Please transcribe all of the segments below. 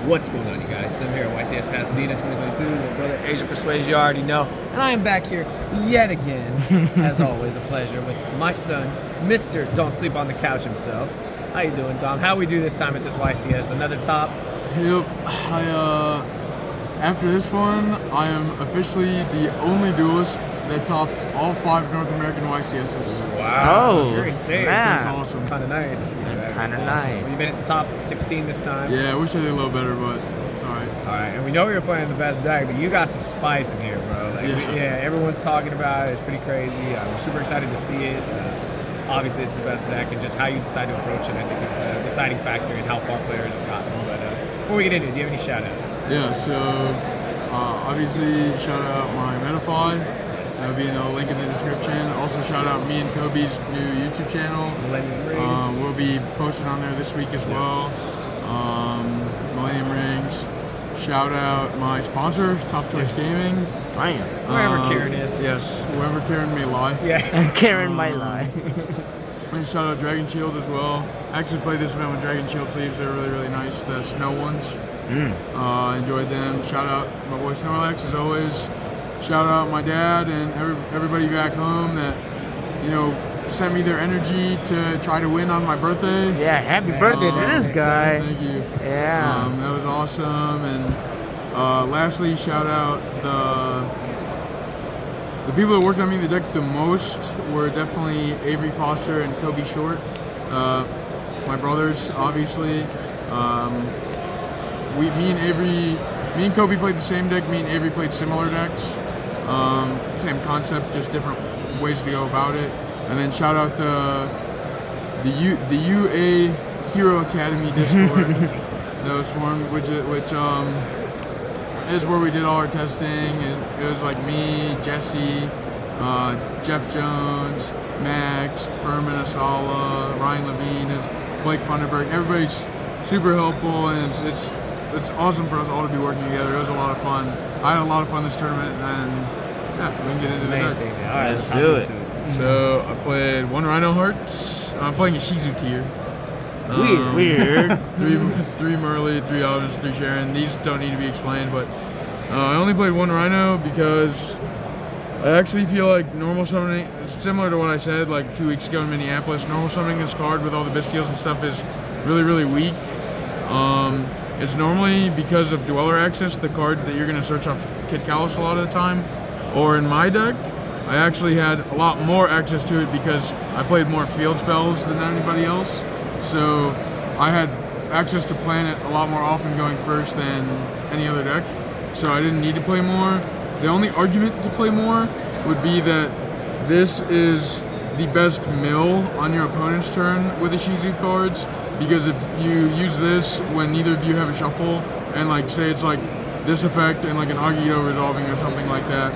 What's going on, you guys? So I'm here at YCS Pasadena 2022. My brother Asia Persuades, you already know. And I am back here yet again, as always, a pleasure, with my son, Mr. Don't Sleep on the Couch himself. How you doing, Dom? How we do this time at this YCS? Another top? Yep. After this one, I am officially the only duelist that topped all 5 North American YCSs. Wow. Oh, you're insane. snap. That's awesome. It's kind of nice. That's kind of Awesome. nice. You made it to top 16 this time. Yeah, I wish I did a little better, but it's alright. All right, and we know you're playing the best deck, but you got some spice in here, bro. Like, Yeah. Everyone's talking about it. It's pretty crazy. I'm super excited to see it. Obviously, it's the best deck, and just how you decide to approach it, I think, is the deciding factor in how far players have gotten. But before we get into it, do you have any shout-outs? Yeah, so obviously shout out my Metafy. That'll be in the link in the description. Also shout out me and Kobe's new YouTube channel. Millennium Rings. We'll be posting on there this week as well. Millennium Rings. Shout out my sponsor, Top Choice Gaming. Damn. Wherever Karen is. Yes, whoever Karen may lie. Yeah. Karen might lie. And shout out Dragon Shield as well. I actually played this event with Dragon Shield sleeves. They're really, really nice. The snow ones. Enjoyed them. Shout out my boy Snorlax as always. Shout out my dad and everybody back home that, sent me their energy to try to win on my birthday. Yeah, happy birthday to this guy. Thank you. Yeah. That was awesome. And lastly, shout out the people that worked on me the deck the most were definitely Avery Foster and Kobe Short. My brothers, obviously. Me and Kobe played the same deck. Me and Avery played similar decks. Same concept, just different ways to go about it. And then shout out the UA Hero Academy Discord that was formed, which is where we did all our testing. And it was like me, Jesse, Jeff Jones, Max, Furman Asala, Ryan Levine, Blake Funderburg. Everybody's super helpful, and it's awesome for us all to be working together. It was a lot of fun. I had a lot of fun this tournament, and we can get into the deck. All right, Let's do it. So I played 1 Rhino Hearts. I'm playing Ishizu tier. Weird. 3 Merle, 3 Alvis, 3 Sharon. These don't need to be explained, but I only played 1 Rhino because I actually feel like normal summoning, similar to what I said like 2 weeks ago in Minneapolis, normal summoning this card with all the Bystials and stuff is really, really weak. It's normally because of Dweller access, the card that you're going to search off Kid Kalos a lot of the time. Or in my deck, I actually had a lot more access to it because I played more field spells than anybody else. So I had access to Planet a lot more often going first than any other deck. So I didn't need to play more. The only argument to play more would be that this is the best mill on your opponent's turn with Ishizu cards. Because if you use this when neither of you have a shuffle, and like say it's like this effect and like an Yugioh resolving or something like that,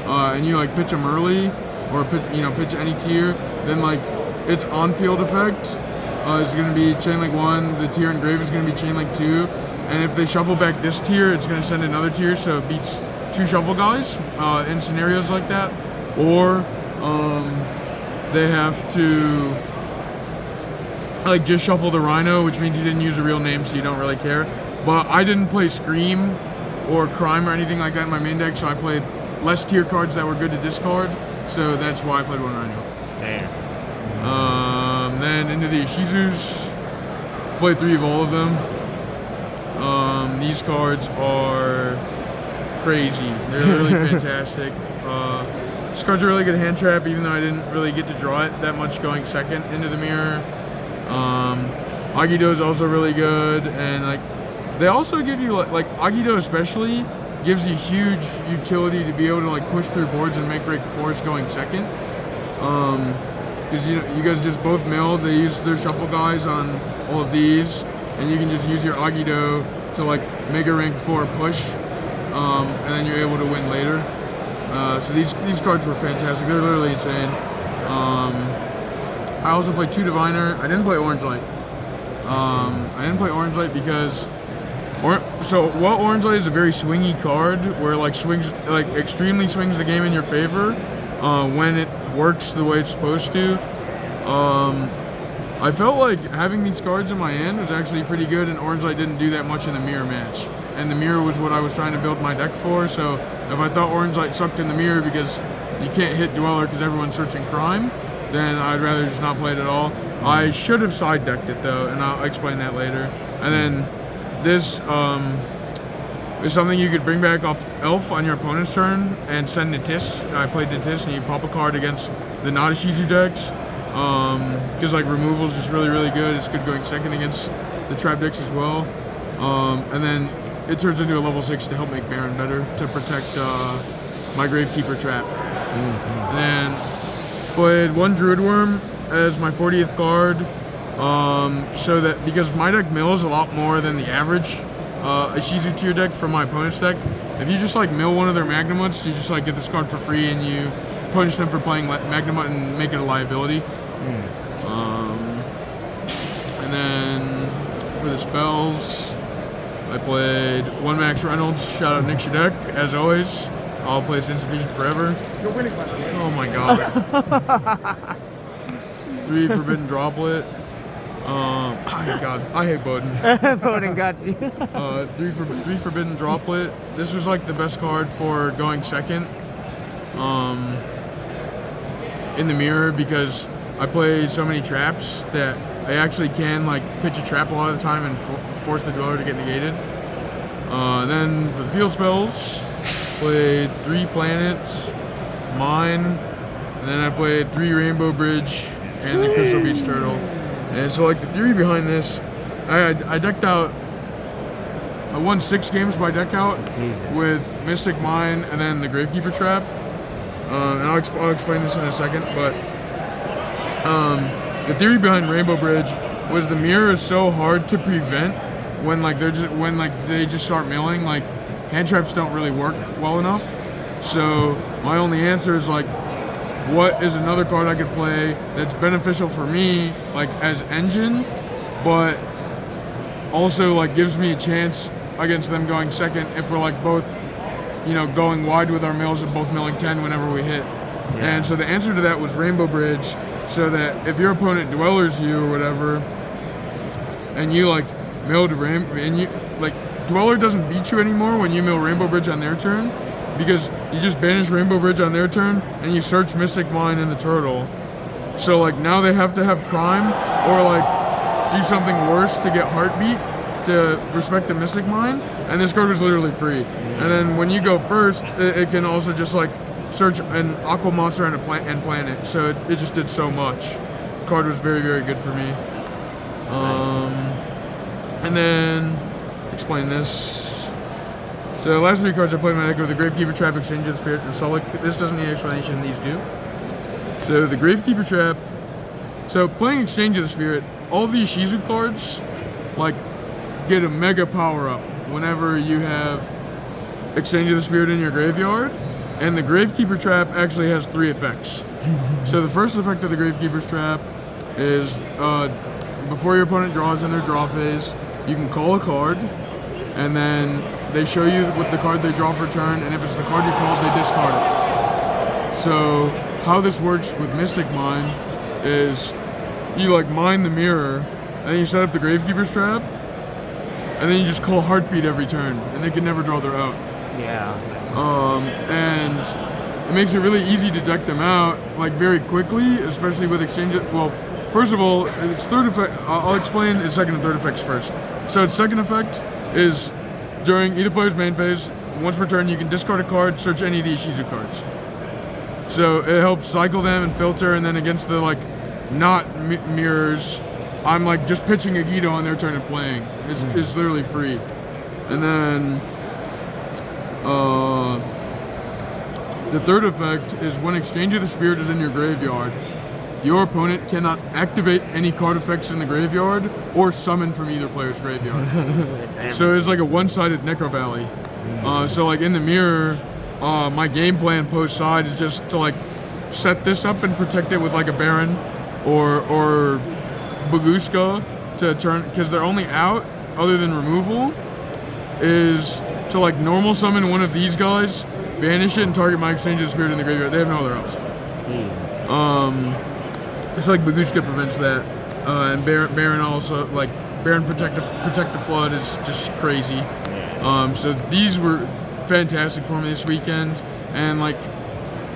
and you like pitch them early, or pitch any tier, then like its on-field effect is going to be Chain Link 1, the tier engraved is going to be Chain Link 2, and if they shuffle back this tier, it's going to send another tier, so it beats 2 shuffle guys in scenarios like that, or they have to like just shuffle the Rhino, which means you didn't use a real name, so you don't really care. But I didn't play Scream or Crime or anything like that in my main deck, so I played less tier cards that were good to discard. So that's why I played 1 Rhino. Fair. Then into the Ishizus, played 3 of all of them. These cards are crazy. They're really fantastic. This card's a really good hand trap, even though I didn't really get to draw it that much going second into the mirror. Yugioh is also really good, and like they also give you like Yugioh especially gives you huge utility to be able to like push through boards and make break force going second. Because you guys just both milled. They use their shuffle guys on all of these, and you can just use your Yugioh to like mega rank 4 push, and then you're able to win later. So these cards were fantastic. They're literally insane. I also played 2 Diviner. I didn't play Orange Light. I didn't play Orange Light because Orange Light is a very swingy card where like extremely swings the game in your favor when it works the way it's supposed to. I felt like having these cards in my hand was actually pretty good, and Orange Light didn't do that much in the mirror match. And the mirror was what I was trying to build my deck for, so if I thought Orange Light sucked in the mirror because you can't hit Dweller because everyone's searching Crime, then I'd rather just not play it at all. I should have side decked it though, and I'll explain that later. And then this is something you could bring back off Elf on your opponent's turn and send Natis. I played Natis, and you pop a card against the not Ishizu decks. Because like removal is just really, really good. It's good going second against the trap decks as well. And then it turns into a level 6 to help make Baron better, to protect my Gravekeeper trap. And then played one Druid Worm as my 40th card, so that because my deck mills a lot more than the average Ishizu tier deck from my opponent's deck. If you just like mill one of their Magnamuts, you just like get this card for free and you punish them for playing Magnamut and make it a liability. And then for the spells, I played one Max Reynolds. Shout out Nick Shadek, as always. I'll play Sense of Vision forever. You're winning, by the way. Oh my god. 3 Forbidden Droplet. Oh my god, I hate Bowden. Bowden got you. 3 Forbidden Droplet. This was like the best card for going second in the mirror, because I play so many traps that I actually can like pitch a trap a lot of the time and force the Dweller to get negated. Then for the field spells, played 3 Planets, Mine, and then I played 3 Rainbow Bridge and the Crystal Beach Turtle. And so like the theory behind this, I decked out, I won 6 games by deck out with Mystic Mine and then the Gravekeeper trap. And I'll explain this in a second, but the theory behind Rainbow Bridge was the mirror is so hard to prevent when they just start milling. Like hand traps don't really work well enough. So my only answer is like, what is another card I could play that's beneficial for me, like as engine, but also like gives me a chance against them going second if we're like both, you know, going wide with our mills and both milling 10 whenever we hit. Yeah. And so the answer to that was Rainbow Bridge, so that if your opponent dwellers you or whatever, and you like milled and you like Dweller doesn't beat you anymore when you mill Rainbow Bridge on their turn, because you just banish Rainbow Bridge on their turn and you search Mystic Mine and the Turtle. So like now they have to have Crime or like do something worse to get Heartbeat to respect the Mystic Mine, and this card was literally free. And then when you go first, it can also just like search an Aqua Monster and a planet. So it just did so much. The card was very, very good for me. And then explain this. So the last 3 cards I played in my deck were the Gravekeeper Trap, Exchange of the Spirit, and Sulic. This doesn't need explanation, these do. So the Gravekeeper Trap, so playing Exchange of the Spirit, all the Ishizu cards, like, get a mega power up whenever you have Exchange of the Spirit in your graveyard, and the Gravekeeper Trap actually has 3 effects. So the first effect of the Gravekeeper's Trap is, before your opponent draws in their draw phase, you can call a card, and then they show you what the card they draw for turn, and if it's the card you called, they discard it. So how this works with Mystic Mine is you like mine the mirror, and then you set up the Gravekeeper's Trap, and then you just call Heartbeat every turn, and they can never draw their out. Yeah. And it makes it really easy to deck them out like very quickly, especially with exchange. Well, first of all, its third effect, I'll explain its second and third effects first. So its second effect is during either player's main phase, once per turn, you can discard a card, search any of the Ishizu cards. So it helps cycle them and filter, and then against the like not mirrors, I'm like just pitching a Yugioh on their turn and playing. It's literally free. And then the third effect is when Exchange of the Spirit is in your graveyard, your opponent cannot activate any card effects in the graveyard or summon from either player's graveyard. So it's like a one-sided Necro Valley. So like in the mirror, my game plan post side is just to like set this up and protect it with like a Baron or Baguska to turn, because they're only out other than removal is to like normal summon one of these guys, banish it, and target my Exchange of the Spirit in the graveyard. They have no other option. It's like Baguska prevents that. and Baron also, like, Baron Protect the Flood is just crazy. So these were fantastic for me this weekend, and like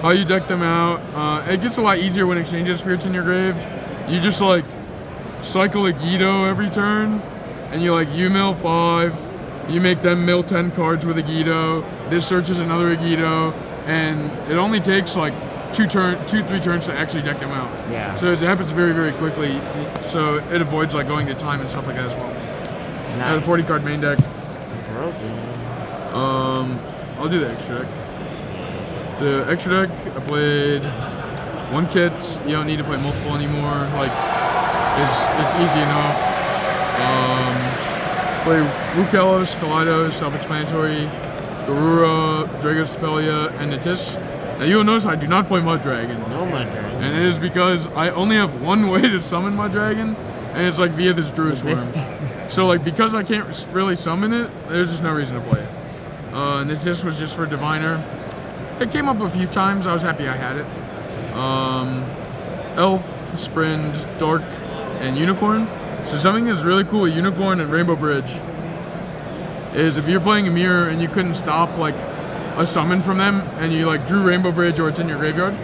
how you deck them out, it gets a lot easier when exchanges spirits in your grave. You just like cycle a Yugioh every turn, and you like mill 5, you make them mill 10 cards with a Yugioh, this searches another Yugioh, and it only takes like 3 turns to actually deck them out. Yeah. So it happens very, very quickly, so it avoids like going to time and stuff like that as well. I had a 40 card main deck. Broken. I'll do the extra deck. The extra deck, I played 1 kit. You don't need to play multiple anymore. Like, it's easy enough. Play Rukelos, Kaleidos, self-explanatory, Garura, Dragos Tepelia, and Natis. Now you'll notice I do not play Mud Dragon. No Mud Dragon. And it is because I only have one way to summon Mud Dragon, and it's like via this Druid Worm. So like because I can't really summon it, there's just no reason to play it. And this was just for Diviner. It came up a few times. I was happy I had it. Elf, Sprint, Dark, and Unicorn. So something that's really cool with Unicorn and Rainbow Bridge is if you're playing a mirror and you couldn't stop like a summon from them and you like drew Rainbow Bridge or it's in your graveyard,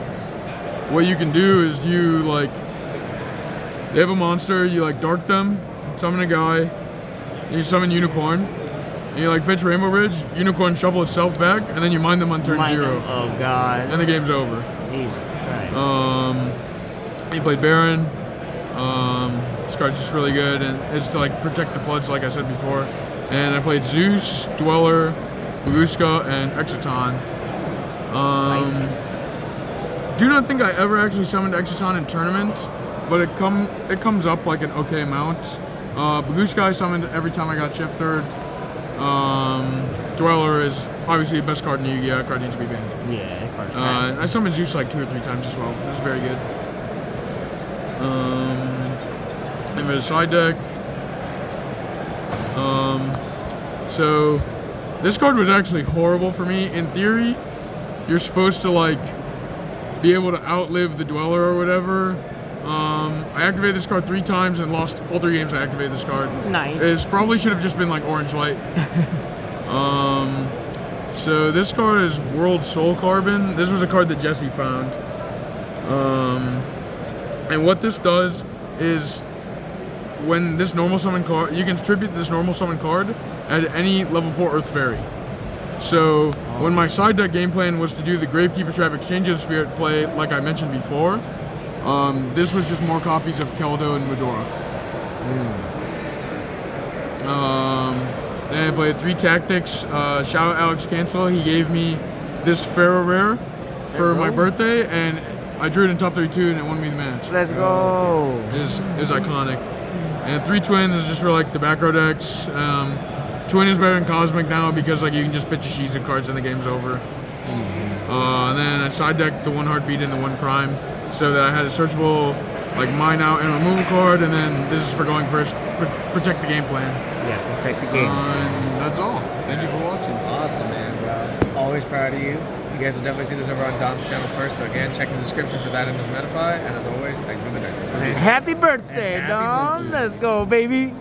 what you can do is you like, they have a monster, you like dark them, summon a guy, you summon Unicorn, and you like pitch Rainbow Bridge, Unicorn shuffle itself back, and then you mine them on turn 0. Oh god. And the game's over. Jesus Christ. He played Baron. This card's just really good, and it's to like protect the floods, like I said before. And I played Zeus, Dweller, Baguska, and Exciton. Do not think I ever actually summoned Exciton in tournament, but it comes up like an okay amount. Baguska I summoned every time I got Shift Third. Dweller is obviously the best card in Yu-Gi-Oh! That card needs to be banned. Yeah, that card's bad. I summoned Zeus like 2 or 3 times as well. It was very good. And with a side deck. So this card was actually horrible for me. In theory, you're supposed to like be able to outlive the Dweller or whatever. I activated this card 3 times and lost all 3 games I activated this card. Nice. It probably should have just been like Orange Light. So this card is World Soul Carbon. This was a card that Jesse found. And what this does is when this normal summon card, you can tribute this normal summon card at any level 4 Earth Fairy. So when my side deck game plan was to do the Gravekeeper Trap Exchange of Spirit play, like I mentioned before, this was just more copies of Keldo and Medora. Then I played 3 tactics. Shout out Alex Cancel. He gave me this Pharaoh Rare for my birthday, and I drew it in top 32 and it won me the match. Let's go. It was iconic. And 3 Twin is just for like the back row decks. Twin is better than Cosmic now because like you can just pitch Ishizu cards and the game's over. And then I side decked the 1 Heartbeat and the 1 Crime so that I had a searchable like mine out and removal card, and then this is for going first, protect the game plan. Yeah, protect the game. And that's all. Thank you for watching. Awesome, man. Well, always proud of you. You guys will definitely see this over on Dom's channel first. So again, check the description for that and his Metafy. And as always, thank you for the deck. Happy birthday, Happy Dom. birthday. Let's go, baby.